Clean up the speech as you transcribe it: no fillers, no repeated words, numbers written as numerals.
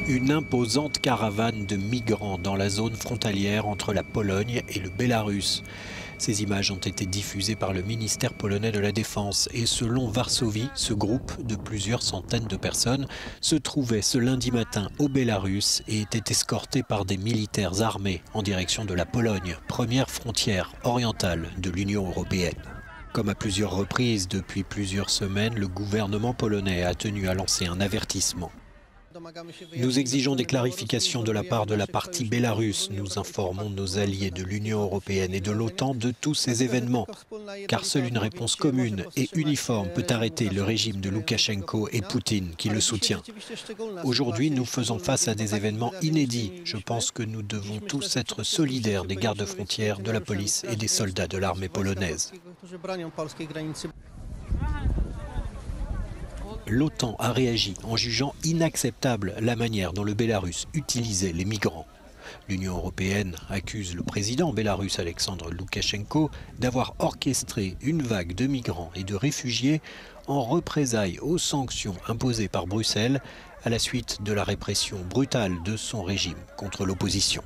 Une imposante caravane de migrants dans la zone frontalière entre la Pologne et le Bélarus. Ces images ont été diffusées par le ministère polonais de la Défense et selon Varsovie, ce groupe de plusieurs centaines de personnes se trouvait ce lundi matin au Bélarus et était escorté par des militaires armés en direction de la Pologne, première frontière orientale de l'Union européenne. Comme à plusieurs reprises depuis plusieurs semaines, le gouvernement polonais a tenu à lancer un avertissement. Nous exigeons des clarifications de la part de la partie bélarusse. Nous informons nos alliés de l'Union européenne et de l'OTAN de tous ces événements, car seule une réponse commune et uniforme peut arrêter le régime de Loukachenko et Poutine qui le soutient. Aujourd'hui, nous faisons face à des événements inédits. Je pense que nous devons tous être solidaires des gardes-frontières, de la police et des soldats de l'armée polonaise. L'OTAN a réagi en jugeant inacceptable la manière dont le Bélarus utilisait les migrants. L'Union européenne accuse le président bélarusse Alexandre Loukachenko d'avoir orchestré une vague de migrants et de réfugiés en représailles aux sanctions imposées par Bruxelles à la suite de la répression brutale de son régime contre l'opposition.